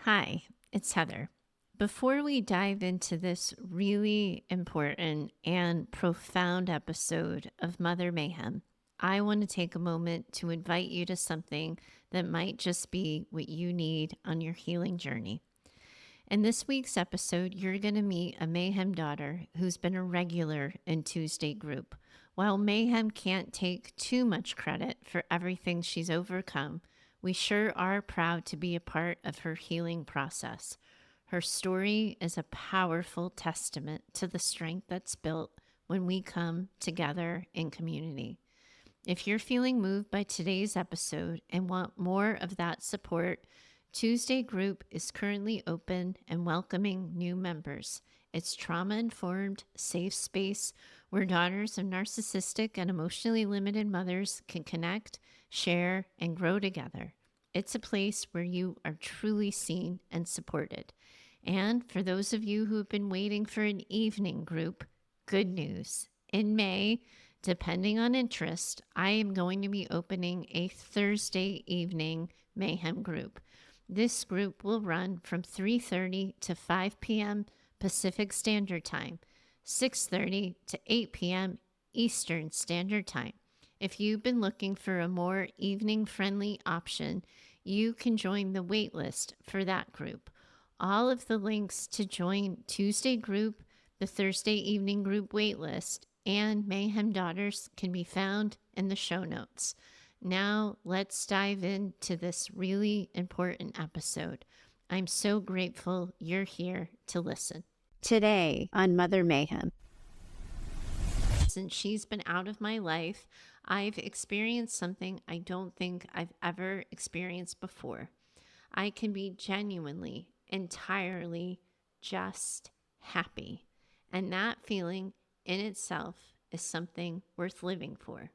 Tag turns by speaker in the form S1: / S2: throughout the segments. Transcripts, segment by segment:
S1: Hi, it's Heather. Before we dive into this really important and profound episode of Mother Mayhem, I want to take a moment to invite you to something that might just be what you need on your healing journey. In this week's episode, you're going to meet a Mayhem daughter who's been a regular in Tuesday group. While Mayhem can't take too much credit for everything she's overcome, we sure are proud to be a part of her healing process. Her story is a powerful testament to the strength that's built when we come together in community. If you're feeling moved by today's episode and want more of that support, Tuesday group is currently open and welcoming new members. It's trauma-informed, safe space where daughters of narcissistic and emotionally limited mothers can connect, share, and grow together. It's a place where you are truly seen and supported. And for those of you who have been waiting for an evening group, good news. In May, depending on interest, I am going to be opening a Thursday evening Mayhem group. This group will run from 3:30 to 5 p.m. Pacific Standard Time, 6:30 to 8 p.m. Eastern Standard Time. If you've been looking for a more evening-friendly option, you can join the waitlist for that group. All of the links to join Tuesday group, the Thursday evening group waitlist, and Mayhem Daughters can be found in the show notes. Now let's dive into this really important episode. I'm so grateful you're here to listen. Today on Mother Mayhem. Since she's been out of my life, I've experienced something I don't think I've ever experienced before. I can be genuinely, entirely just happy. And that feeling in itself is something worth living for.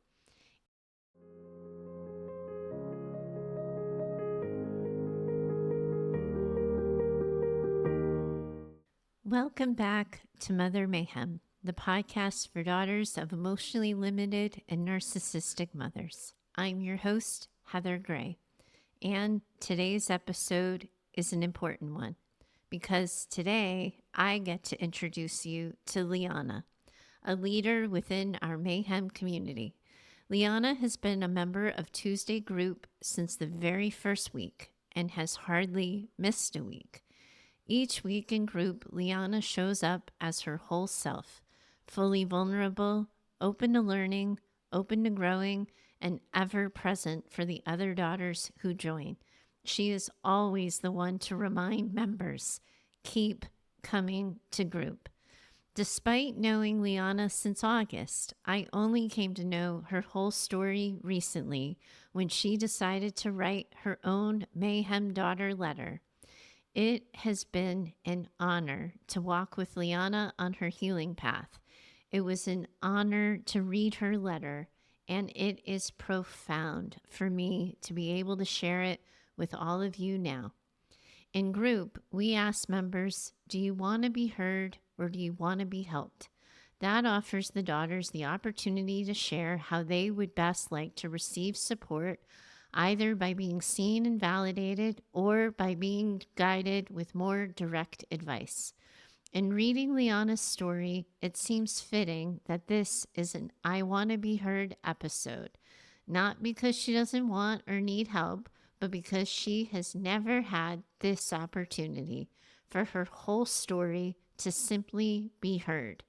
S1: Welcome back to Mother Mayhem, the podcast for daughters of emotionally limited and narcissistic mothers. I'm your host, Heather Gray, and today's episode is an important one because today I get to introduce you to Liana, a leader within our Mayhem community. Liana has been a member of Tuesday group since the very first week and has hardly missed a week. Each week in group, Liana shows up as her whole self, fully vulnerable, open to learning, open to growing, and ever present for the other daughters who join. She is always the one to remind members, keep coming to group. Despite knowing Liana since August, I only came to know her whole story recently when she decided to write her own Mayhem Daughter letter. It has been an honor to walk with Liana on her healing path. It was an honor to read her letter, and it is profound for me to be able to share it with all of you now. In group, we ask members, do you want to be heard or do you want to be helped? That offers the daughters the opportunity to share how they would best like to receive support, either by being seen and validated or by being guided with more direct advice. In reading Liana's story, it seems fitting that this is an I Want to Be Heard episode, not because she doesn't want or need help, but because she has never had this opportunity for her whole story to simply be heard.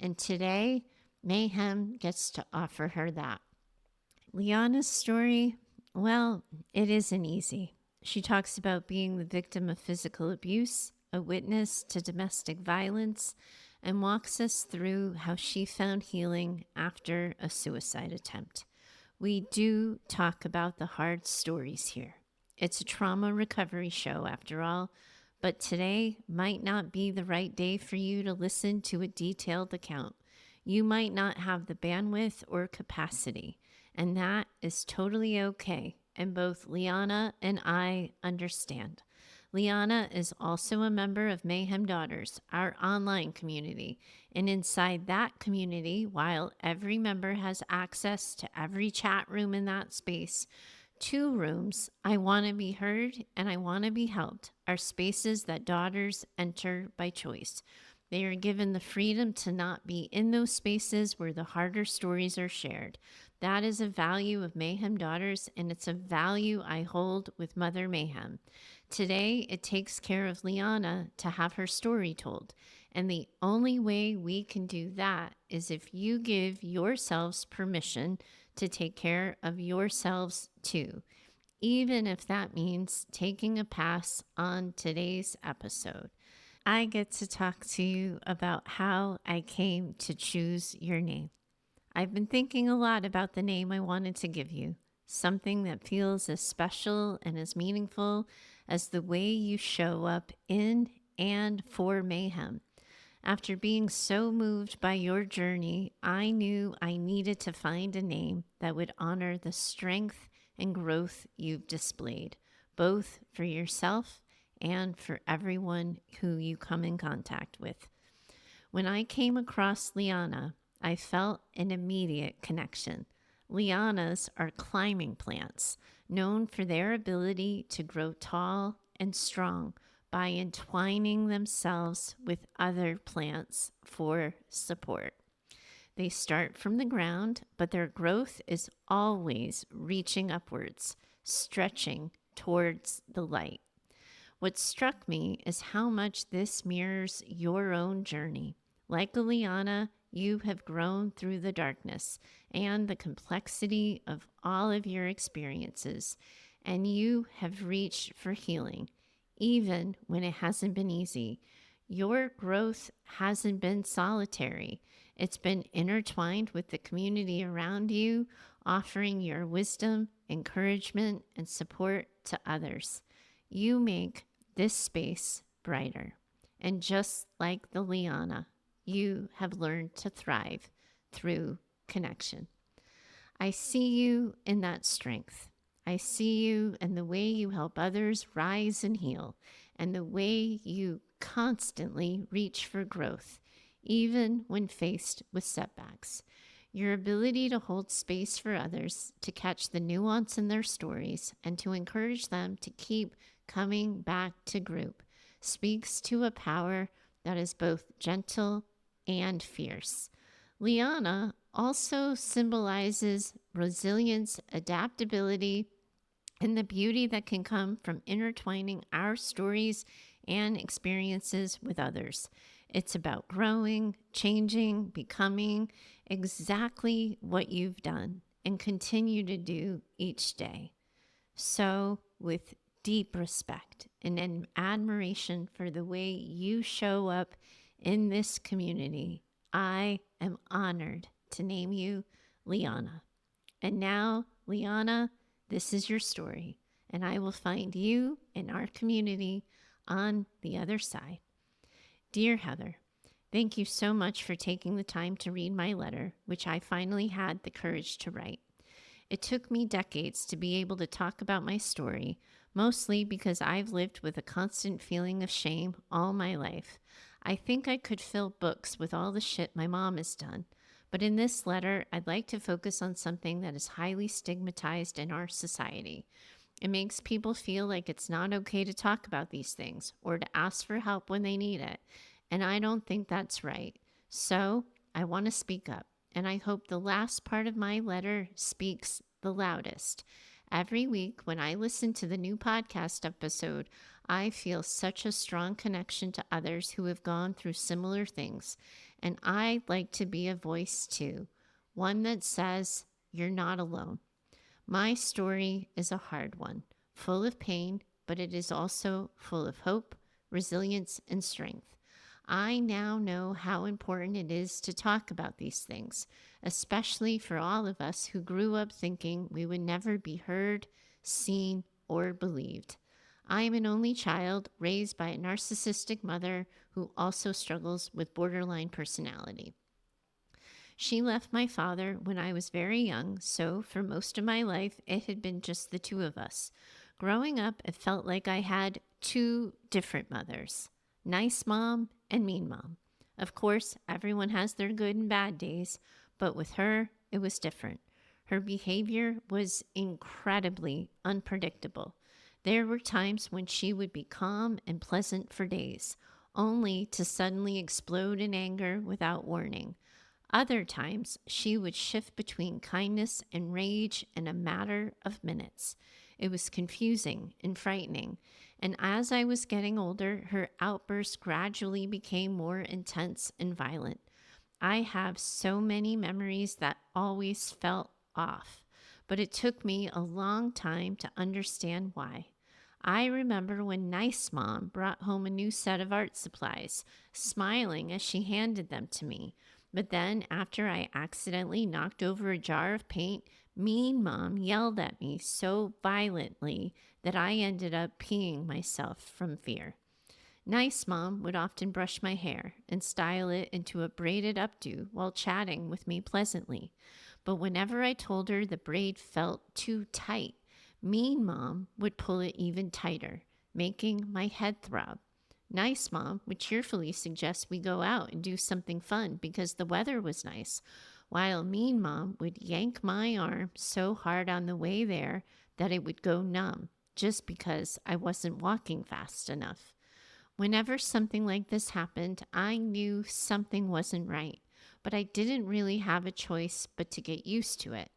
S1: And today, Mayhem gets to offer her that. Liana's story, well, it isn't easy. She talks about being the victim of physical abuse, a witness to domestic violence, and walks us through how she found healing after a suicide attempt. We do talk about the hard stories here. It's a trauma recovery show after all, but today might not be the right day for you to listen to a detailed account. You might not have the bandwidth or capacity, and that is totally okay, and both Liana and I understand. Liana is also a member of Mayhem Daughters, our online community, and inside that community, while every member has access to every chat room in that space, 2 rooms, I Want to Be Heard and I Want to Be Helped, are spaces that daughters enter by choice. They are given the freedom to not be in those spaces where the harder stories are shared. That is a value of Mayhem Daughters, and it's a value I hold with Mother Mayhem. Today, it takes care of Liana to have her story told. And the only way we can do that is if you give yourselves permission to take care of yourselves too, even if that means taking a pass on today's episode. I get to talk to you about how I came to choose your name. I've been thinking a lot about the name I wanted to give you, something that feels as special and as meaningful as the way you show up in and for Mayhem. After being so moved by your journey, I knew I needed to find a name that would honor the strength and growth you've displayed, both for yourself and for everyone who you come in contact with. When I came across Liana, I felt an immediate connection. Lianas are climbing plants, known for their ability to grow tall and strong by entwining themselves with other plants for support. They start from the ground, but their growth is always reaching upwards, stretching towards the light. What struck me is how much this mirrors your own journey. Like a liana, you have grown through the darkness and the complexity of all of your experiences, and you have reached for healing, even when it hasn't been easy. Your growth hasn't been solitary. It's been intertwined with the community around you, offering your wisdom, encouragement, and support to others. You make this space brighter. And just like the liana, you have learned to thrive through connection. I see you in that strength. I see you in the way you help others rise and heal, and the way you constantly reach for growth, even when faced with setbacks. Your ability to hold space for others, to catch the nuance in their stories, and to encourage them to keep coming back to group speaks to a power that is both gentle and fierce. Liana also symbolizes resilience, adaptability, and the beauty that can come from intertwining our stories and experiences with others. It's about growing, changing, becoming exactly what you've done and continue to do each day. So, with deep respect and an admiration for the way you show up in this community, I am honored to name you Liana. And now, Liana, this is your story, and I will find you in our community on the other side. Dear Heather, thank you so much for taking the time to read my letter, which I finally had the courage to write. It took me decades to be able to talk about my story, mostly because I've lived with a constant feeling of shame all my life. I think I could fill books with all the shit my mom has done. But in this letter, I'd like to focus on something that is highly stigmatized in our society. It makes people feel like it's not okay to talk about these things or to ask for help when they need it. And I don't think that's right. So I want to speak up. And I hope the last part of my letter speaks the loudest. Every week when I listen to the new podcast episode, I feel such a strong connection to others who have gone through similar things. And I'd like to be a voice too, one that says, you're not alone. My story is a hard one, full of pain, but it is also full of hope, resilience, and strength. I now know how important it is to talk about these things, especially for all of us who grew up thinking we would never be heard, seen, or believed. I am an only child raised by a narcissistic mother who also struggles with borderline personality. She left my father when I was very young, so for most of my life, it had been just the two of us. Growing up, it felt like I had two different mothers, nice mom and mean mom. Of course, everyone has their good and bad days, but with her, it was different. Her behavior was incredibly unpredictable. There were times when she would be calm and pleasant for days, only to suddenly explode in anger without warning. Other times, she would shift between kindness and rage in a matter of minutes. It was confusing and frightening, and as I was getting older, her outbursts gradually became more intense and violent. I have so many memories that always felt off, but it took me a long time to understand why. I remember when Nice Mom brought home a new set of art supplies, smiling as she handed them to me. But then, after I accidentally knocked over a jar of paint, Mean Mom yelled at me so violently that I ended up peeing myself from fear. Nice Mom would often brush my hair and style it into a braided updo while chatting with me pleasantly. But whenever I told her the braid felt too tight, Mean Mom would pull it even tighter, making my head throb. Nice Mom would cheerfully suggest we go out and do something fun because the weather was nice, while Mean Mom would yank my arm so hard on the way there that it would go numb just because I wasn't walking fast enough. Whenever something like this happened, I knew something wasn't right, but I didn't really have a choice but to get used to it.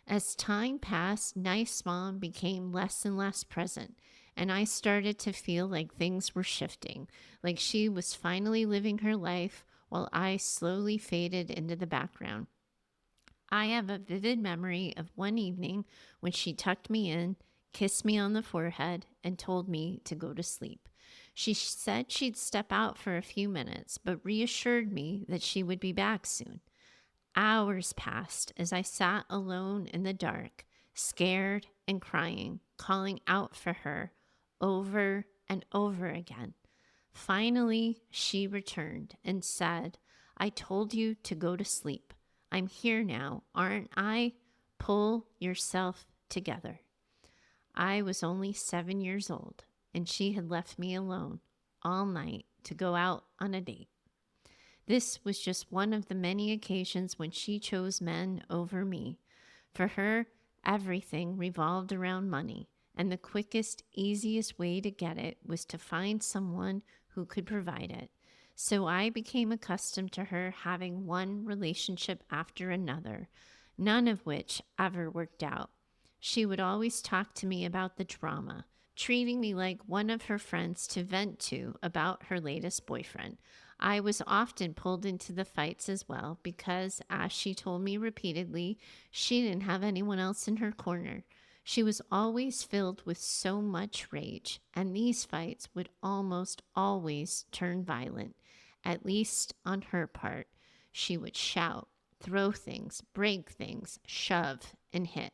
S1: As time passed, Nice Mom became less and less present, and I started to feel like things were shifting, like she was finally living her life while I slowly faded into the background. I have a vivid memory of one evening when she tucked me in, kissed me on the forehead, and told me to go to sleep. She said she'd step out for a few minutes, but reassured me that she would be back soon. Hours passed as I sat alone in the dark, scared and crying, calling out for her over and over again. Finally, she returned and said, "I told you to go to sleep. I'm here now, aren't I? Pull yourself together." I was only 7 years old, and she had left me alone all night to go out on a date. This was just one of the many occasions when she chose men over me. For her, everything revolved around money, and the quickest, easiest way to get it was to find someone who could provide it. So I became accustomed to her having one relationship after another, none of which ever worked out. She would always talk to me about the drama, treating me like one of her friends to vent to about her latest boyfriend. I was often pulled into the fights as well because, as she told me repeatedly, she didn't have anyone else in her corner. She was always filled with so much rage, and these fights would almost always turn violent, at least on her part. She would shout, throw things, break things, shove, and hit.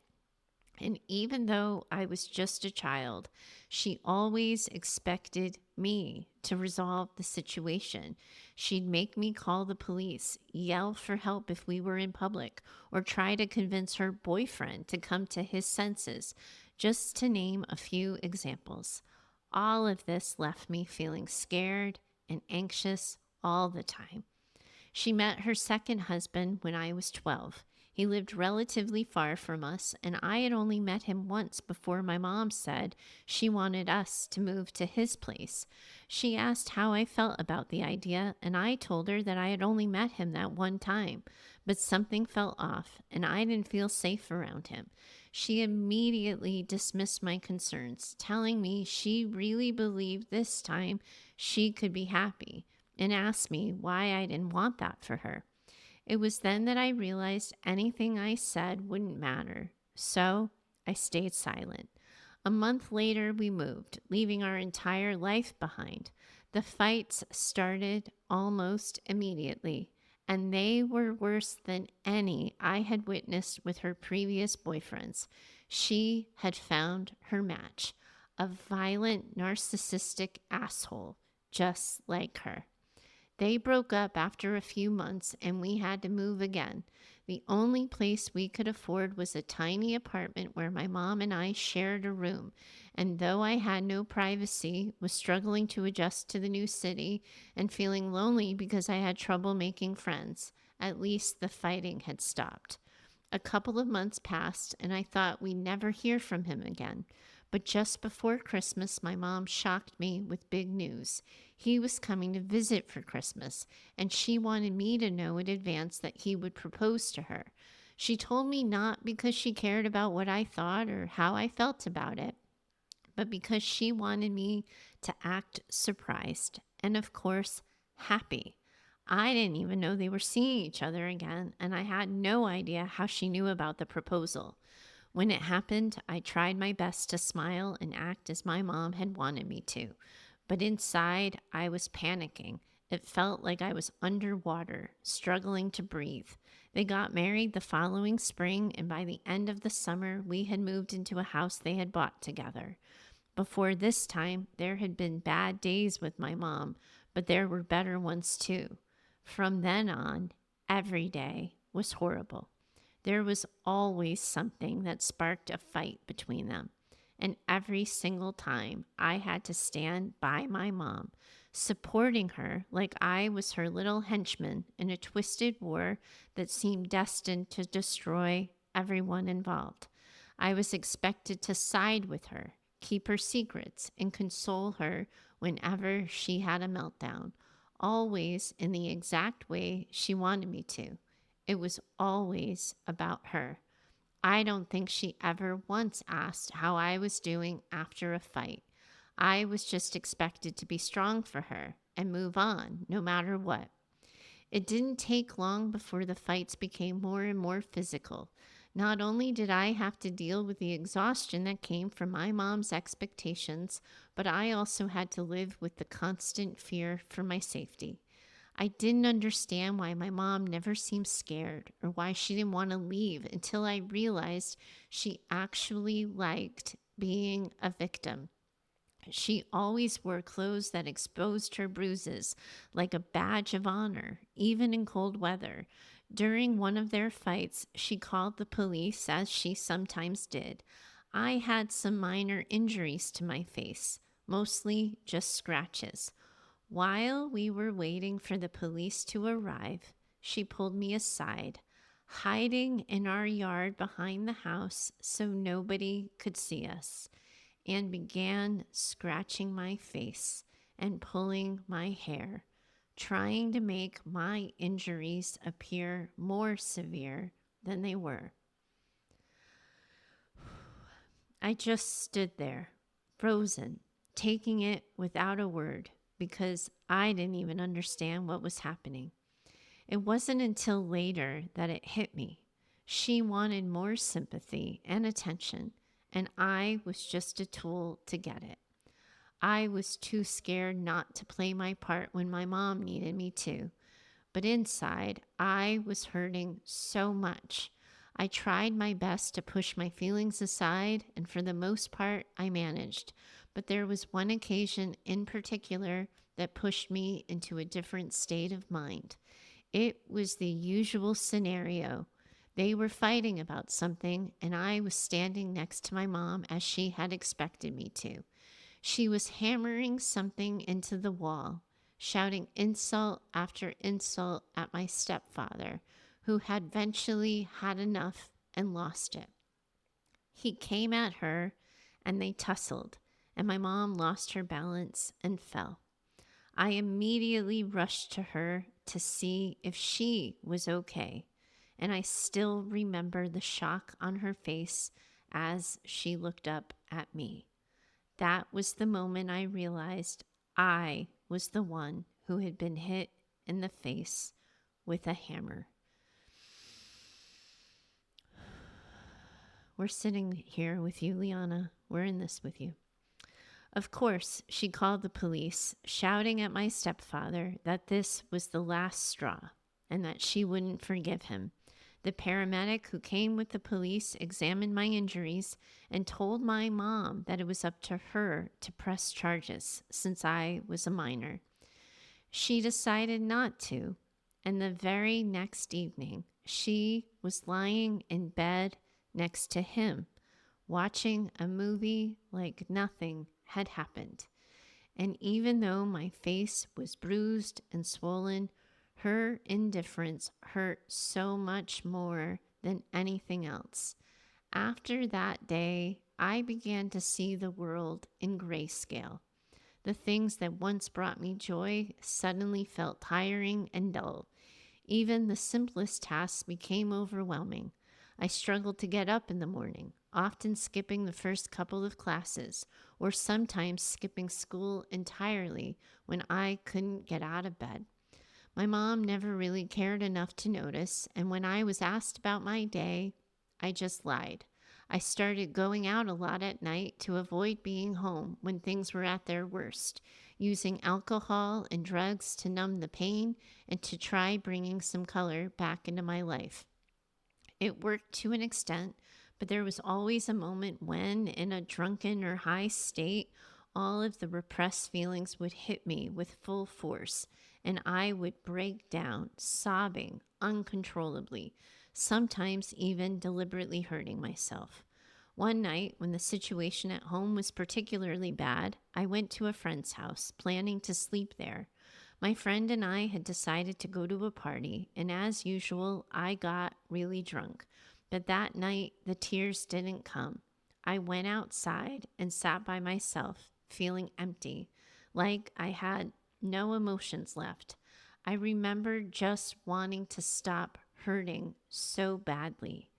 S1: And even though I was just a child, she always expected me to resolve the situation. She'd make me call the police, yell for help if we were in public, or try to convince her boyfriend to come to his senses, just to name a few examples. All of this left me feeling scared and anxious all the time. She met her second husband when I was 12. He lived relatively far from us, and I had only met him once before my mom said she wanted us to move to his place. She asked how I felt about the idea, and I told her that I had only met him that one time, but something felt off, and I didn't feel safe around him. She immediately dismissed my concerns, telling me she really believed this time she could be happy, and asked me why I didn't want that for her. It was then that I realized anything I said wouldn't matter, so I stayed silent. A month later, we moved, leaving our entire life behind. The fights started almost immediately, and they were worse than any I had witnessed with her previous boyfriends. She had found her match, a violent, narcissistic asshole, just like her. They broke up after a few months and we had to move again. The only place we could afford was a tiny apartment where my mom and I shared a room. And though I had no privacy, was struggling to adjust to the new city and feeling lonely because I had trouble making friends, at least the fighting had stopped. A couple of months passed and I thought we'd never hear from him again. But just before Christmas, my mom shocked me with big news. He was coming to visit for Christmas, and she wanted me to know in advance that he would propose to her. She told me not because she cared about what I thought or how I felt about it, but because she wanted me to act surprised and, of course, happy. I didn't even know they were seeing each other again, and I had no idea how she knew about the proposal. When it happened, I tried my best to smile and act as my mom had wanted me to. But inside, I was panicking. It felt like I was underwater, struggling to breathe. They got married the following spring, and by the end of the summer, we had moved into a house they had bought together. Before this time, there had been bad days with my mom, but there were better ones too. From then on, every day was horrible. There was always something that sparked a fight between them. And every single time I had to stand by my mom, supporting her like I was her little henchman in a twisted war that seemed destined to destroy everyone involved. I was expected to side with her, keep her secrets, and console her whenever she had a meltdown, always in the exact way she wanted me to. It was always about her. I don't think she ever once asked how I was doing after a fight. I was just expected to be strong for her and move on no matter what. It didn't take long before the fights became more and more physical. Not only did I have to deal with the exhaustion that came from my mom's expectations, but I also had to live with the constant fear for my safety. I didn't understand why my mom never seemed scared or why she didn't want to leave until I realized she actually liked being a victim. She always wore clothes that exposed her bruises like a badge of honor, even in cold weather. During one of their fights, she called the police, as she sometimes did. I had some minor injuries to my face, mostly just scratches. While we were waiting for the police to arrive, she pulled me aside, hiding in our yard behind the house so nobody could see us, and began scratching my face and pulling my hair, trying to make my injuries appear more severe than they were. I just stood there, frozen, taking it without a word, because I didn't even understand what was happening. It wasn't until later that it hit me. She wanted more sympathy and attention, and I was just a tool to get it. I was too scared not to play my part when my mom needed me to. But inside, I was hurting so much. I tried my best to push my feelings aside, and for the most part, I managed. But there was one occasion in particular that pushed me into a different state of mind. It was the usual scenario. They were fighting about something, and I was standing next to my mom as she had expected me to. She was hammering something into the wall, shouting insult after insult at my stepfather, who had eventually had enough and lost it. He came at her, and they tussled, and my mom lost her balance and fell. I immediately rushed to her to see if she was okay, and I still remember the shock on her face as she looked up at me. That was the moment I realized I was the one who had been hit in the face with a hammer. We're sitting here with you, Liana. We're in this with you. Of course, she called the police, shouting at my stepfather that this was the last straw and that she wouldn't forgive him. The paramedic who came with the police examined my injuries and told my mom that it was up to her to press charges since I was a minor. She decided not to, and the very next evening, she was lying in bed next to him, watching a movie like nothing had happened. And even though my face was bruised and swollen, her indifference hurt so much more than anything else. After that day, I began to see the world in grayscale. The things that once brought me joy suddenly felt tiring and dull. Even the simplest tasks became overwhelming. I struggled to get up in the morning, often skipping the first couple of classes, or sometimes skipping school entirely when I couldn't get out of bed. My mom never really cared enough to notice, and when I was asked about my day, I just lied. I started going out a lot at night to avoid being home when things were at their worst, using alcohol and drugs to numb the pain and to try bringing some color back into my life. It worked to an extent, but there was always a moment when, in a drunken or high state, all of the repressed feelings would hit me with full force, and I would break down, sobbing uncontrollably, sometimes even deliberately hurting myself. One night, when the situation at home was particularly bad, I went to a friend's house, planning to sleep there. My friend and I had decided to go to a party, and as usual, I got really drunk. But that night, the tears didn't come. I went outside and sat by myself, feeling empty, like I had no emotions left. I remember just wanting to stop hurting so badly.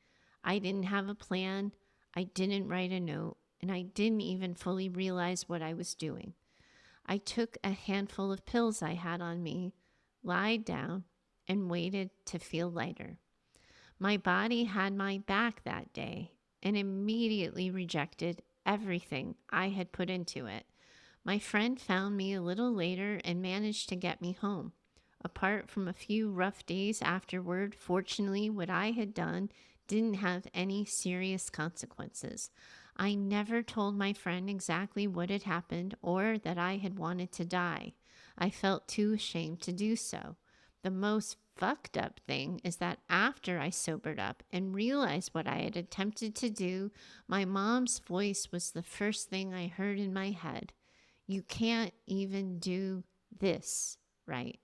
S1: I didn't have a plan, I didn't write a note, and I didn't even fully realize what I was doing. I took a handful of pills I had on me, lied down, and waited to feel lighter. My body had my back that day and immediately rejected everything I had put into it. My friend found me a little later and managed to get me home. Apart from a few rough days afterward, fortunately, what I had done didn't have any serious consequences. I never told my friend exactly what had happened or that I had wanted to die. I felt too ashamed to do so. The most fucked up thing is that after I sobered up and realized what I had attempted to do, my mom's voice was the first thing I heard in my head. You can't even do this right.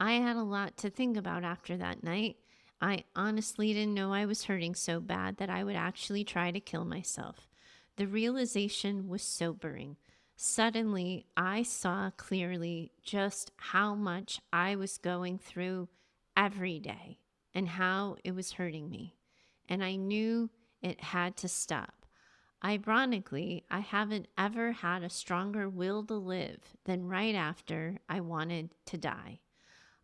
S1: I had a lot to think about after that night. I honestly didn't know I was hurting so bad that I would actually try to kill myself. The realization was sobering. Suddenly, I saw clearly just how much I was going through every day and how it was hurting me. And I knew it had to stop. Ironically, I haven't ever had a stronger will to live than right after I wanted to die.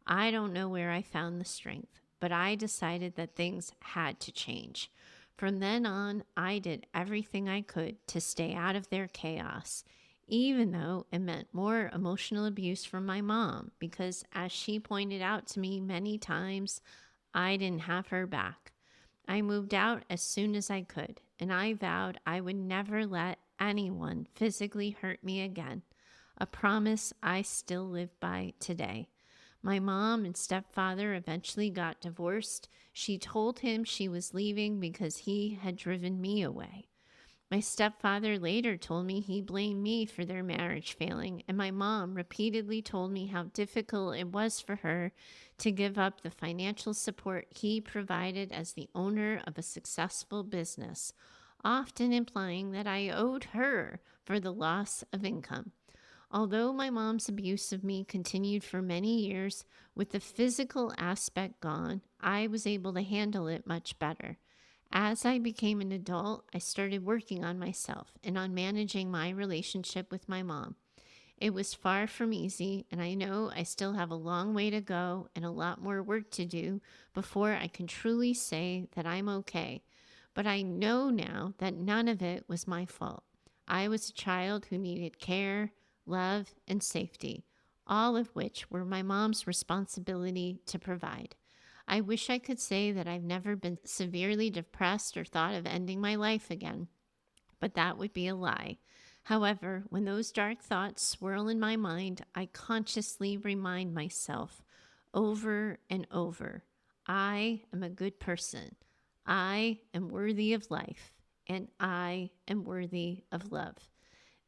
S1: I don't know where I found the strength, but I decided that things had to change. From then on, I did everything I could to stay out of their chaos, even though it meant more emotional abuse from my mom, because as she pointed out to me many times, I didn't have her back. I moved out as soon as I could, and I vowed I would never let anyone physically hurt me again, a promise I still live by today. My mom and stepfather eventually got divorced. She told him she was leaving because he had driven me away. My stepfather later told me he blamed me for their marriage failing, and my mom repeatedly told me how difficult it was for her to give up the financial support he provided as the owner of a successful business, often implying that I owed her for the loss of income. Although my mom's abuse of me continued for many years, with the physical aspect gone, I was able to handle it much better. As I became an adult, I started working on myself and on managing my relationship with my mom. It was far from easy, and I know I still have a long way to go and a lot more work to do before I can truly say that I'm okay. But I know now that none of it was my fault. I was a child who needed care, love, and safety, all of which were my mom's responsibility to provide. I wish I could say that I've never been severely depressed or thought of ending my life again, but that would be a lie. However, when those dark thoughts swirl in my mind, I consciously remind myself over and over, I am a good person. I am worthy of life, and I am worthy of love.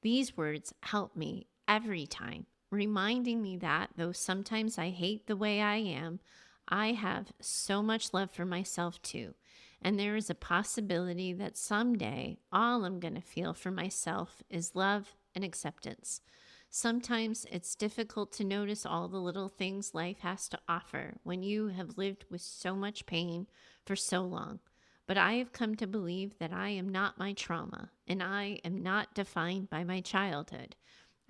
S1: These words help me every time, reminding me that though sometimes I hate the way I am, I have so much love for myself too. And there is a possibility that someday all I'm going to feel for myself is love and acceptance. Sometimes it's difficult to notice all the little things life has to offer when you have lived with so much pain for so long. But I have come to believe that I am not my trauma, and I am not defined by my childhood.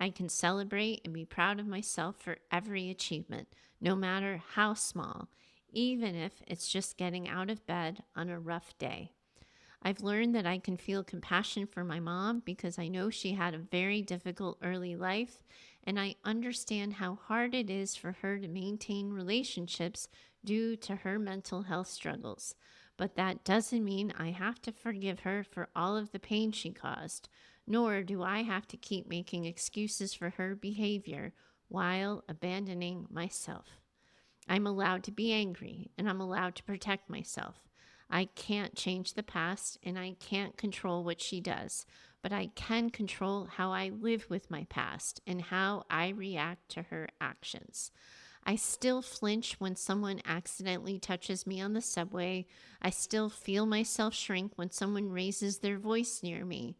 S1: I can celebrate and be proud of myself for every achievement, no matter how small, even if it's just getting out of bed on a rough day. I've learned that I can feel compassion for my mom because I know she had a very difficult early life, and I understand how hard it is for her to maintain relationships due to her mental health struggles. But that doesn't mean I have to forgive her for all of the pain she caused, nor do I have to keep making excuses for her behavior while abandoning myself. I'm allowed to be angry, and I'm allowed to protect myself. I can't change the past, and I can't control what she does, but I can control how I live with my past and how I react to her actions. I still flinch when someone accidentally touches me on the subway. I still feel myself shrink when someone raises their voice near me.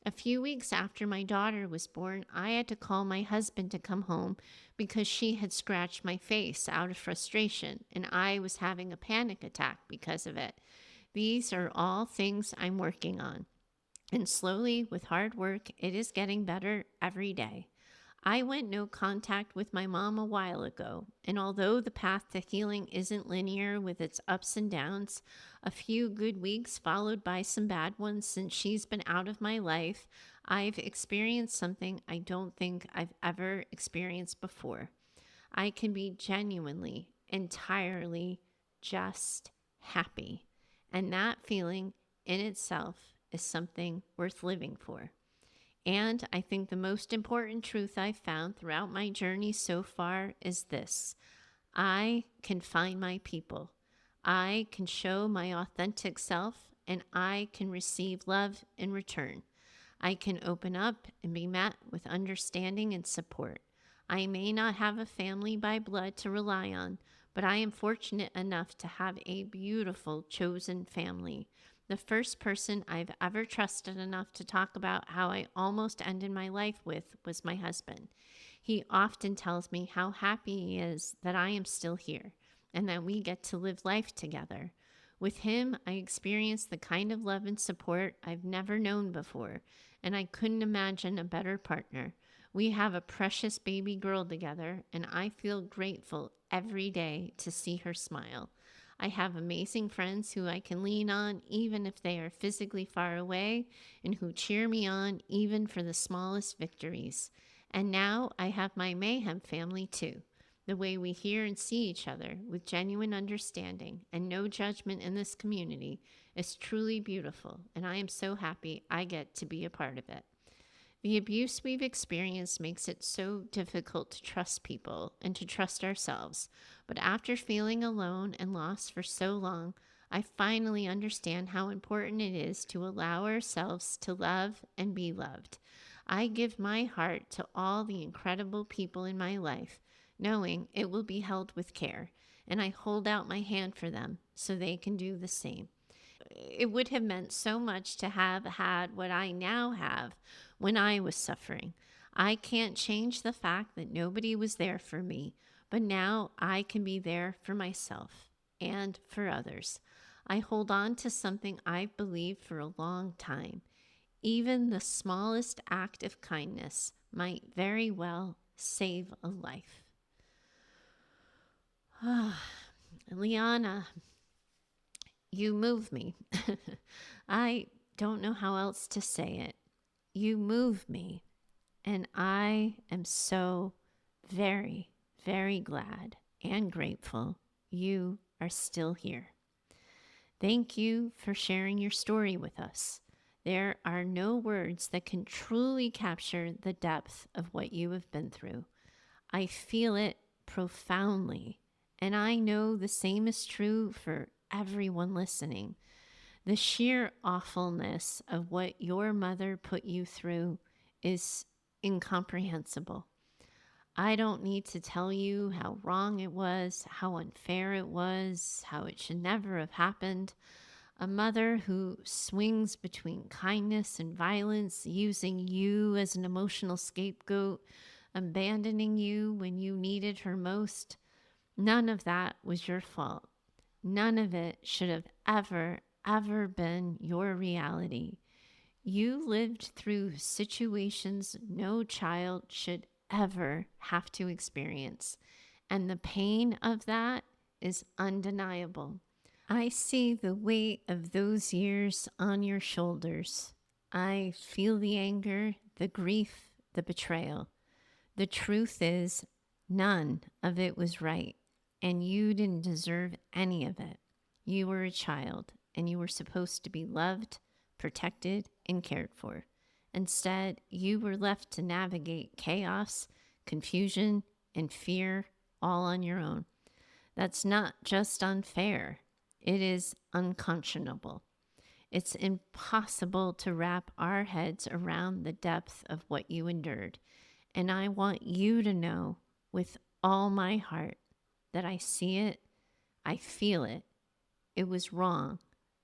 S1: A few weeks after my daughter was born, I had to call my husband to come home because she had scratched my face out of frustration, and I was having a panic attack because of it. These are all things I'm working on, and slowly, with hard work, it is getting better every day. I went no contact with my mom a while ago, and although the path to healing isn't linear with its ups and downs, a few good weeks followed by some bad ones since she's been out of my life, I've experienced something I don't think I've ever experienced before. I can be genuinely, entirely just happy, and that feeling in itself is something worth living for. And I think the most important truth I've found throughout my journey so far is this: I can find my people. I can show my authentic self, and I can receive love in return. I can open up and be met with understanding and support. I may not have a family by blood to rely on, but I am fortunate enough to have a beautiful chosen family. The first person I've ever trusted enough to talk about how I almost ended my life with was my husband. He often tells me how happy he is that I am still here and that we get to live life together. With him, I experienced the kind of love and support I've never known before, and I couldn't imagine a better partner. We have a precious baby girl together, and I feel grateful every day to see her smile. I have amazing friends who I can lean on even if they are physically far away, and who cheer me on even for the smallest victories. And now I have my Mayhem family too. The way we hear and see each other with genuine understanding and no judgment in this community is truly beautiful, and I am so happy I get to be a part of it. The abuse we've experienced makes it so difficult to trust people and to trust ourselves. But after feeling alone and lost for so long, I finally understand how important it is to allow ourselves to love and be loved. I give my heart to all the incredible people in my life, knowing it will be held with care, and I hold out my hand for them so they can do the same. It would have meant so much to have had what I now have when I was suffering. I can't change the fact that nobody was there for me, but now I can be there for myself and for others. I hold on to something I've believed for a long time. Even the smallest act of kindness might very well save a life. Liana, you move me. I don't know how else to say it. You move me, and I am so very, very glad and grateful you are still here. Thank you for sharing your story with us. There are no words that can truly capture the depth of what you have been through. I feel it profoundly, and I know the same is true for everyone listening. The sheer awfulness of what your mother put you through is incomprehensible. I don't need to tell you how wrong it was, how unfair it was, how it should never have happened. a mother who swings between kindness and violence, using you as an emotional scapegoat, abandoning you when you needed her most. None of that was your fault. None of it should have ever been your reality. You lived through situations no child should ever have to experience, and the pain of that is undeniable. I see the weight of those years on your shoulders. I feel the anger, the grief, the betrayal. The truth is, none of it was right, and you didn't deserve any of it. You were a child, and you were supposed to be loved, protected, and cared for. Instead, you were left to navigate chaos, confusion, and fear all on your own. That's not just unfair, it is unconscionable. It's impossible to wrap our heads around the depth of what you endured. And I want you to know with all my heart that I see it, I feel it, it was wrong,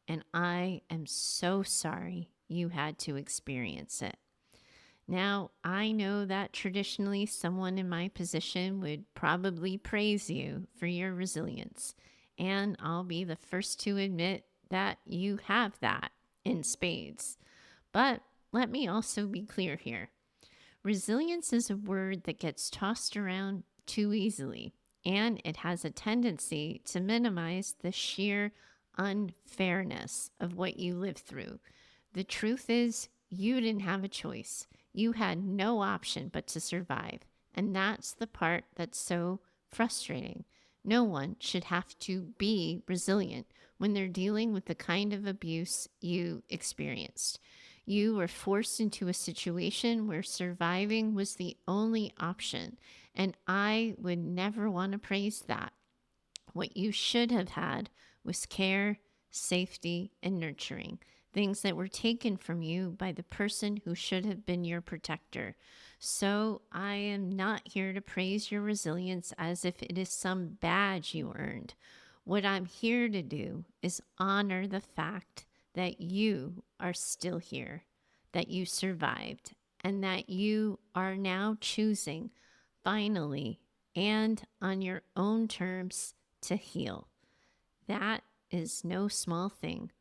S1: and I am so sorry you had to experience it. Now, I know that traditionally someone in my position would probably praise you for your resilience, and I'll be the first to admit that you have that in spades. But let me also be clear here. Resilience is a word that gets tossed around too easily, and it has a tendency to minimize the sheer unfairness of what you lived through. The truth is, you didn't have a choice. You had no option but to survive. And that's the part that's so frustrating. No one should have to be resilient when they're dealing with the kind of abuse you experienced. You were forced into a situation where surviving was the only option, and I would never want to praise that. What you should have had was care, safety, and nurturing, things that were taken from you by the person who should have been your protector. So I am not here to praise your resilience as if it is some badge you earned. What I'm here to do is honor the fact that you are still here, that you survived, and that you are now choosing, finally, and on your own terms, to heal. That is no small thing.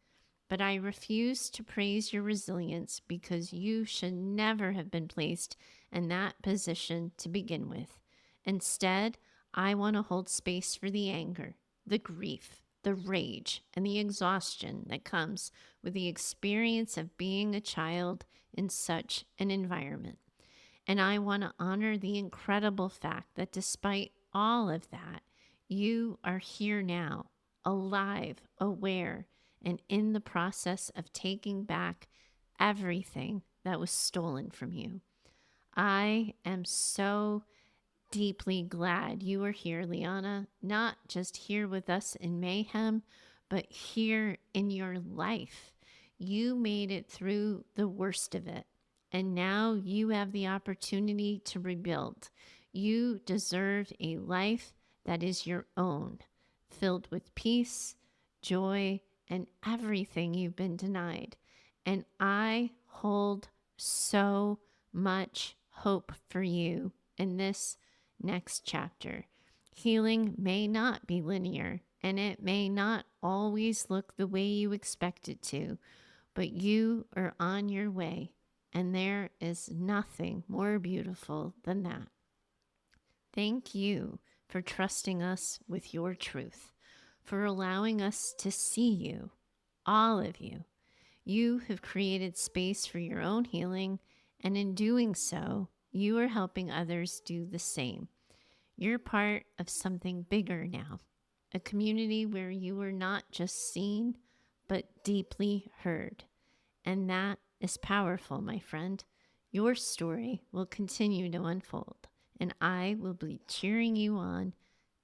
S1: But I refuse to praise your resilience because you should never have been placed in that position to begin with. Instead, I want to hold space for the anger, the grief, the rage, and the exhaustion that comes with the experience of being a child in such an environment. And I want to honor the incredible fact that despite all of that, you are here now, alive, aware, and in the process of taking back everything that was stolen from you. I am so deeply glad you are here, Liana, not just here with us in Mayhem, but here in your life. You made it through the worst of it, and now you have the opportunity to rebuild. You deserve a life that is your own, filled with peace, joy, and everything you've been denied. And I hold so much hope for you in this next chapter. Healing may not be linear, and it may not always look the way you expect it to, but you are on your way, and there is nothing more beautiful than that. Thank you for trusting us with your truth, for allowing us to see you, all of you. You have created space for your own healing, and in doing so, you are helping others do the same. You're part of something bigger now, a community where you are not just seen, but deeply heard. And that is powerful, my friend. Your story will continue to unfold, and I will be cheering you on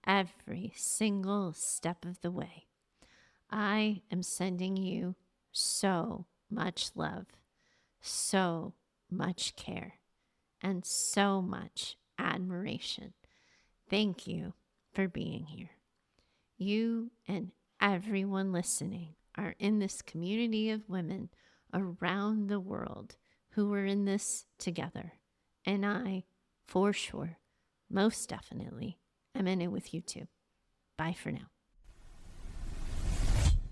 S1: every single step of the way. I am sending you so much love, so much care, and so much admiration. Thank you for being here. You and everyone listening are in this community of women around the world who are in this together. And I, for sure, most definitely, am in it with you too. Bye for now.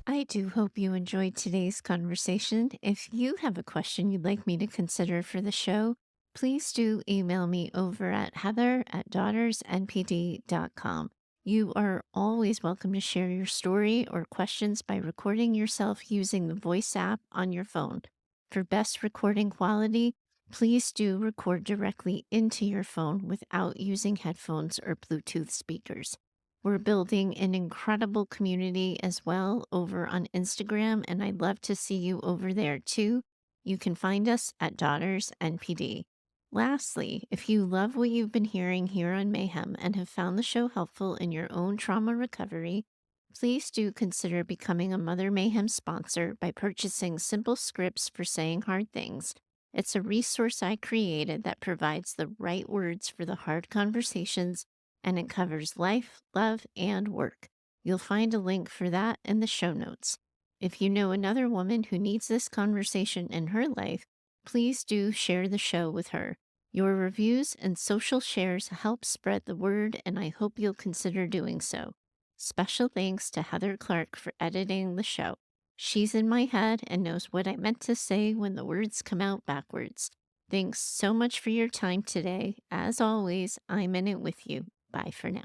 S1: I do hope you enjoyed today's conversation. If you have a question you'd like me to consider for the show, please do email me over at heather@daughtersnpd.com. You are always welcome to share your story or questions by recording yourself using the voice app on your phone. For best recording quality, please do record directly into your phone without using headphones or Bluetooth speakers. We're building an incredible community as well over on Instagram, and I'd love to see you over there too. You can find us at Daughters NPD. Lastly, if you love what you've been hearing here on Mayhem and have found the show helpful in your own trauma recovery, please do consider becoming a Mother Mayhem sponsor by purchasing simple scripts for saying hard things. It's a resource I created that provides the right words for the hard conversations, and it covers life, love, and work. You'll find a link for that in the show notes. If you know another woman who needs this conversation in her life, please do share the show with her. Your reviews and social shares help spread the word, and I hope you'll consider doing so. Special thanks to Heather Clark for editing the show. She's in my head and knows what I meant to say when the words come out backwards. Thanks so much for your time today. As always, I'm in it with you. Bye for now.